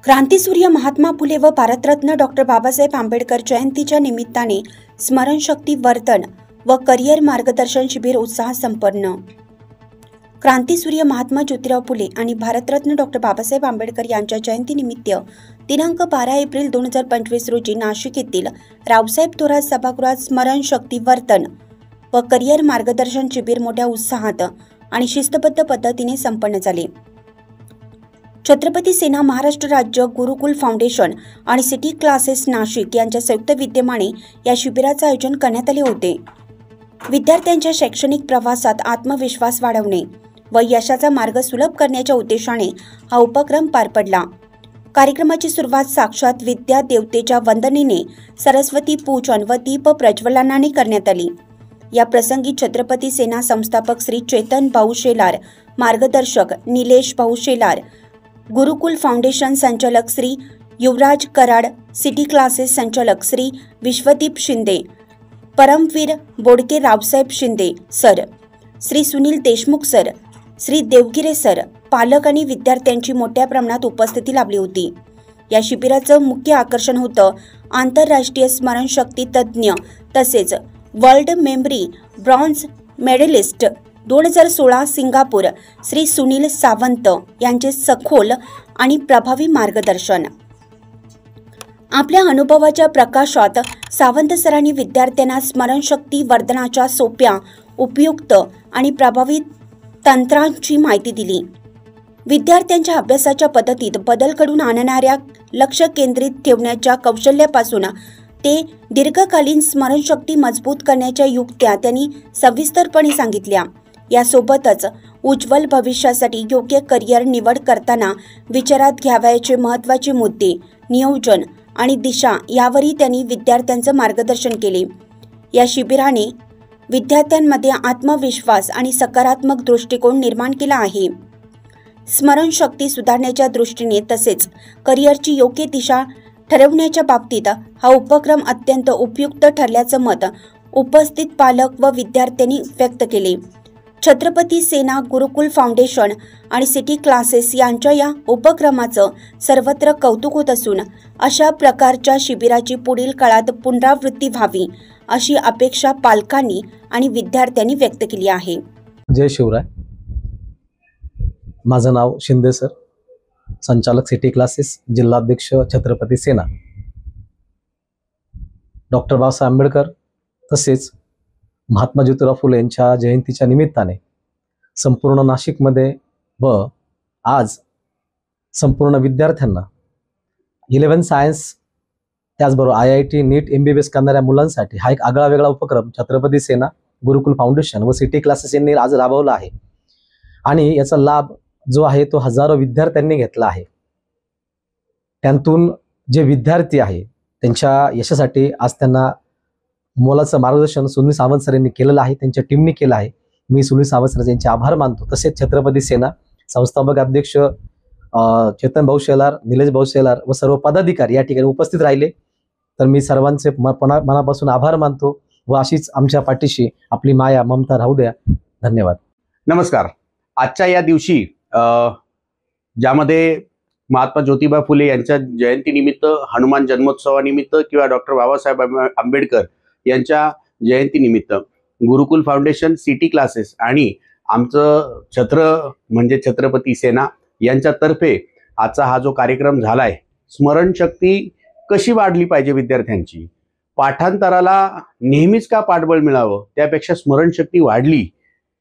क्रांतीसूर्य महात्मा फुले व भारतरत्न डॉक्टर बाबासाहेब आंबेडकर जयंतीच्या निमित्ताने स्मरणशक्ती वर्धन व करिअर मार्गदर्शन शिबिर उत्साहात संपन्न। क्रांतीसूर्य महात्मा ज्योतिराव फुले आणि भारतरत्न डॉक्टर बाबासाहेब आंबेडकर यांच्या जयंतीनिमित्त दिनांक 12 एप्रिल 2025 रोजी नाशिक येथील रावसाहेब थोरात सभागृहात स्मरणशक्ती वर्धन व करिअर मार्गदर्शन शिबिर मोठ्या उत्साहात आणि शिस्तबद्ध पद्धतीने संपन्न झाले। छत्रपती सेना महाराष्ट्र राज्य गुरुकुल फाउंडेशन आणि सिटी क्लासेस नाशिक यांच्या संयुक्त विद्यमाने या शिबिराचे आयोजन करण्यात आले होते। विद्यार्थ्यांच्या शैक्षणिक प्रवासात आत्मविश्वास वाढवणे व यशाचा मार्ग सुलभ करण्याच्या उद्देशाने हा उपक्रम पार पडला। कार्यक्रमाची सुरुवात साक्षात विद्या देवतेच्या वंदनेने सरस्वती पूजन व दीप प्रज्वलनाने करण्यात आली। या प्रसंगी छत्रपती सेना संस्थापक श्री चेतन भाऊ शेलार, मार्गदर्शक निलेश भाऊ शेलार, गुरुकुल फाउंडेशन संचालक श्री युवराज कराड, सिटी क्लासेस संचालक Shri Vishwadeep Shinde, Paramveer Bodke Raosaheb Shinde sir, Shri Sunil Deshmukh sir, Shri Devgire sir, पालक आणि विद्यार्थ्यांची मोठ्या प्रमाणात उपस्थिती लाभली होती। या शिबिराचं मुख्य आकर्षण होतं आंतरराष्ट्रीय स्मरणशक्ती तज्ज्ञ तसेच world memory bronze medallist 2016 Singapore Shri Sunil Sawant यांचे सखोल आणि प्रभावी मार्गदर्शन। आपल्या अनुभवाच्या प्रकाशात सावंत सरांनी विद्यार्थ्यांना स्मरणशक्ती वर्धनाच्या सोप्या, उपयुक्त आणि प्रभावी तंत्रांची माहिती दिली। विद्यार्थ्यांच्या अभ्यासाच्या पद्धतीत बदल घडवून आणणाऱ्या लक्ष केंद्रित ठेवण्याच्या कौशल्यापासून ते दीर्घकालीन स्मरणशक्ती मजबूत करण्याच्या युक्त्या त्यांनी सविस्तरपणे सांगितल्या। यासोबतच उज्ज्वल भविष्यासाठी योग्य करिअर निवड करताना विचारात घ्यावयाचे महत्त्वाचे मुद्दे, नियोजन आणि दिशा यावरही त्यांनी विद्यार्थ्यांचं मार्गदर्शन केले। या शिबिराने विद्यार्थ्यांमध्ये आत्मविश्वास आणि सकारात्मक दृष्टिकोन निर्माण केला आहे। स्मरणशक्ती सुधारण्याच्या दृष्टीने तसेच करिअरची योग्य दिशा ठरवण्याच्या बाबतीत हा उपक्रम अत्यंत उपयुक्त ठरल्याचं मत उपस्थित पालक व विद्यार्थ्यांनी व्यक्त केले। छत्रपती सेना गुरुकुल फाउंडेशन आणि सिटी क्लासेस यांच्या या उपक्रमाचं सर्वत्र कौतुक होत असून अशा प्रकारच्या शिबिराची पुढील काळात पुनरावृत्ती व्हावी अशी अपेक्षा पालकांनी आणि विद्यार्थ्यांनी व्यक्त केली आहे। जय शिवराय। माझं नाव शिंदे सर, संचालक सिटी क्लासेस, जिल्हाध्यक्ष छत्रपती सेना। डॉक्टर बाबासाहेब आंबेडकर तसेच महात्मा ज्योतिराव फुले यांच्या जयंतीच्या निमित्ताने संपूर्ण नाशिकमध्ये व आज संपूर्ण विद्यार्थ्यांना 11 सायन्स त्याचबरोबर IIT नीट MBBS करणाऱ्या मुलांसाठी हा एक आगळा वेगळा उपक्रम छत्रपती सेना गुरुकुल फाउंडेशन व सिटी क्लासेस यांनी आज राबवला आहे आणि याचा लाभ जो आहे तो हजारो विद्यार्थ्यांनी घेतला आहे। त्यांतून जे विद्यार्थी आहे त्यांच्या यशासाठी आज त्यांना मोलाचं मार्गदर्शन सुनील सावंत सर यांनी केलेलं आहे, त्यांच्या टीमने केलं आहे। मी सुनील सावंत सर यांचे आभार मानतो। तसेच छत्रपती सेना संस्थापक अध्यक्ष चेतन भाऊ शेलार, निलेश भाऊ शेलार व सर्व पदाधिकारी या ठिकाणी उपस्थित राहिले तर मी सर्वांचे मनापासून आभार मानतो व अशीच आमच्या पाठीशी आपली माया ममता राहू द्या। धन्यवाद। नमस्कार। आजच्या या दिवशी ज्यामध्ये महात्मा ज्योतिबा फुले यांच्या जयंतीनिमित्त, हनुमान जन्मोत्सवानिमित्त किंवा डॉक्टर बाबासाहेब आंबेडकर यांच्या जयंतीनिमित्त गुरुकुल फाउंडेशन, सिटी क्लासेस आणि आमचं म्हणजे छत्रपती सेना यांच्यातर्फे आजचा हा जो कार्यक्रम झालाय, स्मरणशक्ती कशी वाढली पाहिजे विद्यार्थ्यांची, पाठांतराला नेहमीच का पाठबळ मिळावं, त्यापेक्षा स्मरणशक्ती वाढली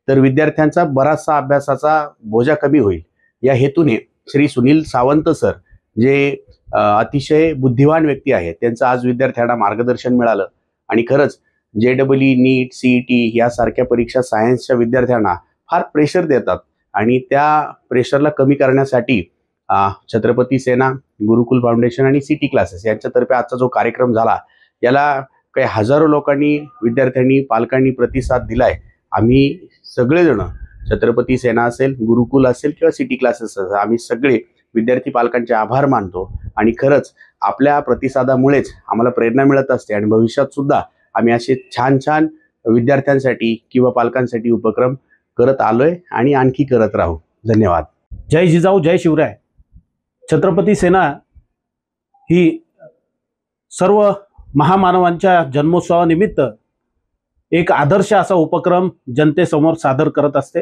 तर विद्यार्थ्यांचा बराचसा अभ्यासाचा बोजा कमी होईल या हेतूने श्री सुनील सावंत सर जे अतिशय बुद्धिवान व्यक्ती आहेत त्यांचं आज विद्यार्थ्यांना मार्गदर्शन मिळालं आणि खरंच JEE नीट CET यासारख्या परीक्षा सायन्सच्या विद्यार्थ्यांना फार प्रेशर देतात आणि त्या प्रेशरला कमी करण्यासाठी छत्रपती सेना गुरुकुल फाउंडेशन आणि सिटी क्लासेस यांच्यातर्फे आजचा जो कार्यक्रम झाला याला काही हजारो लोकांनी, विद्यार्थ्यांनी, पालकांनी प्रतिसाद दिलाय। आम्ही सगळेजण, छत्रपती सेना असेल, गुरुकुल असेल किंवा सिटी क्लासेस असेल, आम्ही सगळे विद्यार्थी पालकांचे आभार मानतो आणि खरंच आपल्या प्रतिसादामुळेच आम्हाला प्रेरणा मिळत असते आणि भविष्यात सुद्धा आम्ही असे छान छान विद्यार्थ्यांसाठी किंवा पालकांसाठी उपक्रम करत आलोय आणि आणखी करत राहू। धन्यवाद। जय जिजाऊ, जय शिवराय। छत्रपती सेना ही सर्व महामानवांच्या जन्मोत्सवानिमित्त एक आदर्श असा उपक्रम जनतेसमोर सादर करत असते।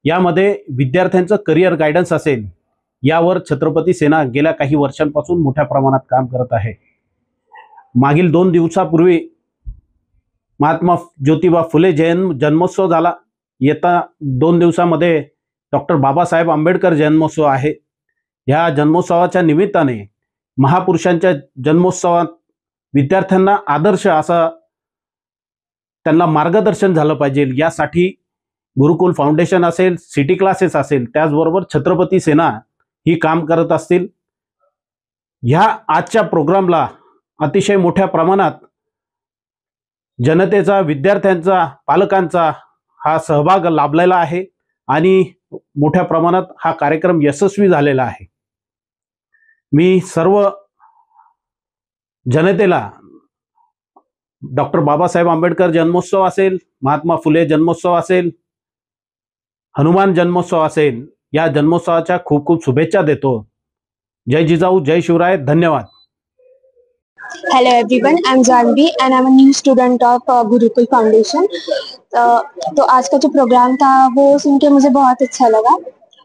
यामध्ये विद्यार्थ्यांचं करिअर गायडन्स असेल, यावर छत्रपती सेना गेल्या काही वर्षांपासून मोठ्या प्रमाणात काम करत आहे। मागील 2 दिवसापूर्वी महात्मा ज्योतिबा फुले जन्मोत्सव झाला। येत्या 2 दिवसामध्ये डॉक्टर बाबासाहेब आंबेडकर जन्मोत्सव आहे। ह्या जन्मोत्सवाच्या निमित्ताने महापुरुषांच्या जन्मोत्सवात विद्यार्थ्यांना आदर्श असा त्यांना मार्गदर्शन झालं पाहिजे, यासाठी गुरुकुल फाउंडेशन असेल, सिटी क्लासेस असेल, त्याचबरोबर छत्रपती सेना ही काम करत असतील। ह्या आजच्या प्रोग्रामला अतिशय मोठ्या प्रमाणात जनतेचा, विद्यार्थ्यांचा, पालकांचा हा सहभाग लाभलेला आहे आणि मोठ्या प्रमाणात हा कार्यक्रम यशस्वी झालेला आहे। मी सर्व जनतेला डॉक्टर बाबासाहेब आंबेडकर जन्मोत्सव असेल, महात्मा फुले जन्मोत्सव असेल, हनुमान जन्मोत्सव असेल, या जन्मोत्सवाच्या खूप खूप शुभेच्छा देतो। जय जिजाऊ, जय शिवराय, धन्यवाद। Hello everyone, I'm Janvi and I'm a new student of Gurukul foundation. तो आज का जो प्रोग्राम था वो सुन के मुझे बहुत अच्छा लगा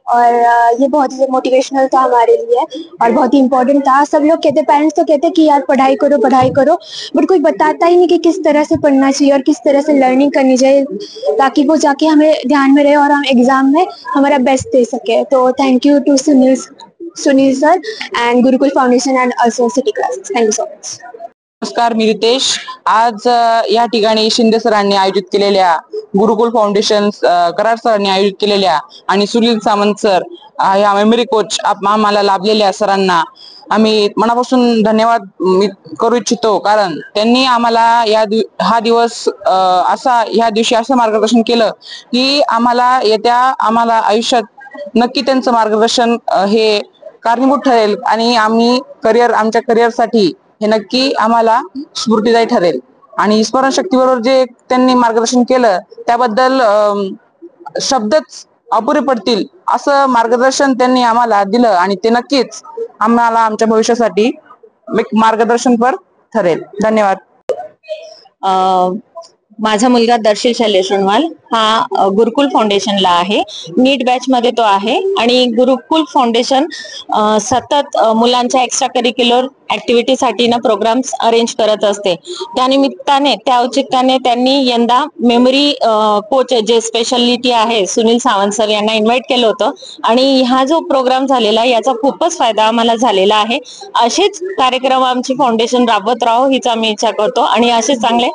और ये बहुत ही मोटिवेशनल था हमारे लिए और बहुत ही इम्पोर्टेंट था। सब लोग कहते, पेरेंट्स तो कहते कि यार पढ़ाई करो, बट कोई बताता ही नहीं कि किस तरह से पढ़ना चाहिए और किस तरह से लर्निंग करनी चाहिए ताकि वो जाके हमें ध्यान में रहे और हम एग्जाम में हमारा बेस्ट दे सके। तो thank you to Sunil sir and Gurukul foundation and also city classes. Thank you so much. नमस्कार, मी रितेश। आज या ठिकाणी शिंदे सरांनी आयोजित केलेल्या गुरुकुल फाउंडेशन, कराड सरांनी आयोजित केलेल्या आणि सुनील सावंत सर या मेमरी कोच आम्हाला लाभलेल्या सरांना आम्ही मनापासून धन्यवाद करू इच्छितो, कारण त्यांनी आम्हाला हा दिवस ह्या दिवशी असं मार्गदर्शन केलं की आम्हाला आयुष्यात नक्की त्यांचं मार्गदर्शन हे कारणीभूत ठरेल आणि आमच्या करिअरसाठी हे नक्की आम्हाला स्फूर्तिदायी ठरेल। आणि स्मरणशक्तीबरोबर जे त्यांनी मार्गदर्शन केलं त्याबद्दल शब्दच अपुरे पडतील असं मार्गदर्शन त्यांनी आम्हाला दिलं आणि ते नक्कीच आम्हाला आमच्या भविष्यासाठी मार्गदर्शनपर ठरेल। धन्यवाद। माझा मुलगा दर्शील शैलेश सोनवाल हा गुरुकुल फाउंडेशनला आहे, नीट बॅच मध्ये तो आहे आणि गुरुकुल फाउंडेशन सतत मुलांच्या एक्स्ट्रा करिक्युलर ऍक्टिव्हिटीसाठी ना प्रोग्राम्स अरेंज करत असते। त्यानिमित्ताने, त्या औचित्याने त्यांनी यंदा मेमरी कोच जे स्पेशालिटी आहे सुनील सावंत सर यांना इन्व्हाइट केलं होतं आणि हा जो प्रोग्राम झालेला याचा खूपच फायदा आम्हाला झालेला आहे। असेच कार्यक्रम आमची फाउंडेशन राबवत राहो हीच आम्ही इच्छा करतो आणि असेच चांगले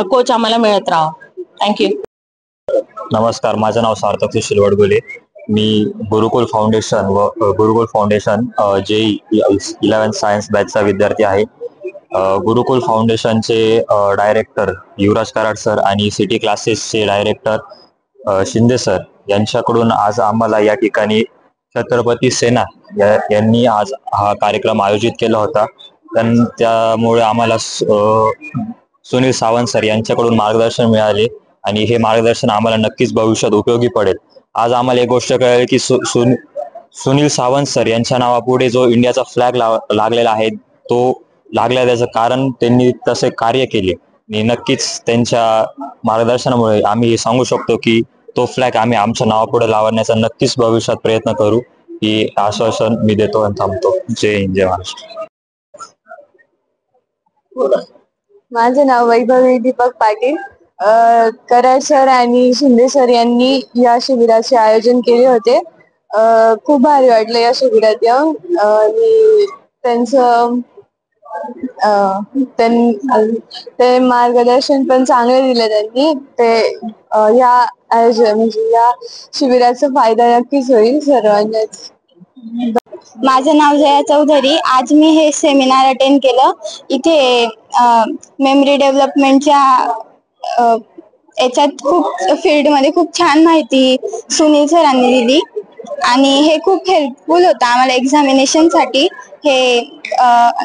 कोच आम्हाला मिळत राहो। थँक्यू। नमस्कार, माझं नाव सार्थक सुशील वडगुले। मी गुरुकुल फाउंडेशन JEE 11 सायन्स बॅचचा विद्यार्थी आहे। गुरुकुल फाउंडेशनचे डायरेक्टर युवराज कराड सर आणि सिटी क्लासेसचे डायरेक्टर शिंदे सर यांच्याकडून आज आम्हाला या ठिकाणी छत्रपती सेना यांनी आज हा कार्यक्रम आयोजित केला होता। त्यामुळे आम्हाला सुनील सावंत सर यांच्याकडून मार्गदर्शन मिळाले आणि हे मार्गदर्शन आम्हाला नक्कीच भविष्यात उपयोगी पडेल। आज आम्हाला एक गोष्ट कळली की सुनील सावंत सर यांच्या नावापुढे जो इंडियाचा फ्लॅग लागलेला आहे तो लागला, त्याचं कारण त्यांनी तसे कार्य केले आणि नक्कीच त्यांच्या मार्गदर्शनामुळे आम्ही हे सांगू शकतो की तो फ्लॅग आम्ही आमच्या नावापुढे लावण्याचा नक्कीच भविष्यात प्रयत्न करू, ही आश्वासन मी देतो आणि थांबतो। जय हिंद, जय महाराष्ट्र। माझं नाव वैभवी दीपक पाटील। कराड सर आणि शिंदे सर यांनी या शिबिराचे आयोजन केले होते। खूप भारी वाटलं या शिबिरात येऊन आणि ते मार्गदर्शन पण चांगले दिले त्यांनी। या शिबिराचा फायदा नक्कीच होईल सर्वांनाच। माझं नाव जया चौधरी। आज मी हे सेमिनार अटेंड केलं। इथे मेमरी डेव्हलपमेंटच्या याच्यात खूप फील्डमध्ये खूप छान माहिती सुनील सरांनी दिली आणि हे खूप हेल्पफुल होतं आम्हाला एक्झामिनेशनसाठी। हे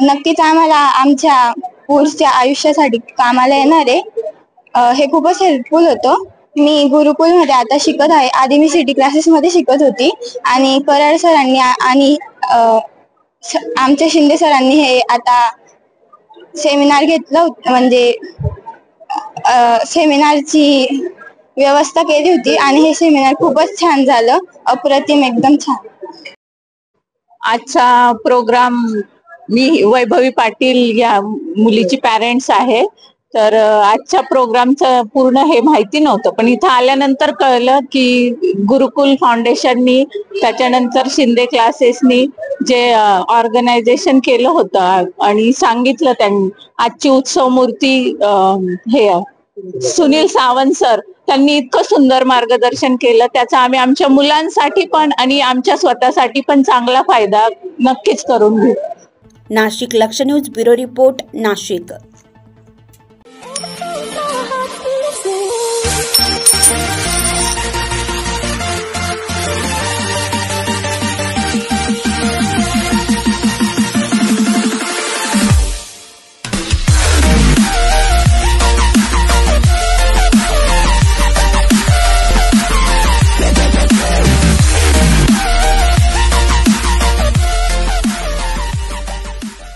नक्कीच आम्हाला आमच्या पुढच्या आयुष्यासाठी कामाला येणार आहे। हे खूपच हेल्पफुल होतं। मी गुरुकुलमध्ये आता शिकत आहे। आधी मी सिटी क्लासेसमध्ये शिकत होती आणि कराड सरांनी आणि आमच्या शिंदे सरांनी हे आता सेमिनार घेतलं होतं, म्हणजे सेमिनारची व्यवस्था केली होती आणि हे सेमिनार खूपच छान झालं, अप्रतिम, एकदम छान. आजचा प्रोग्राम, मी वैभवी पाटील या मुलीची पॅरेंट्स आहे. तर आजच्या प्रोग्रामचं पूर्ण हे माहिती नव्हतं, पण इथं आल्यानंतर कळलं की गुरुकुल फाउंडेशननी त्याच्यानंतर शिंदे क्लासेसनी जे ऑर्गनायझेशन केलं होतं आणि सांगितलं त्यांनी. आजची उत्सव मूर्ती हे सुनील सावंत सर त्यांनी इतकं सुंदर मार्गदर्शन केलं, त्याचा आम्ही आमच्या मुलांसाठी पण आणि आमच्या स्वतःसाठी पण चांगला फायदा नक्कीच करून घेऊ. नाशिक लक्ष न्यूज ब्युरो रिपोर्ट, नाशिक.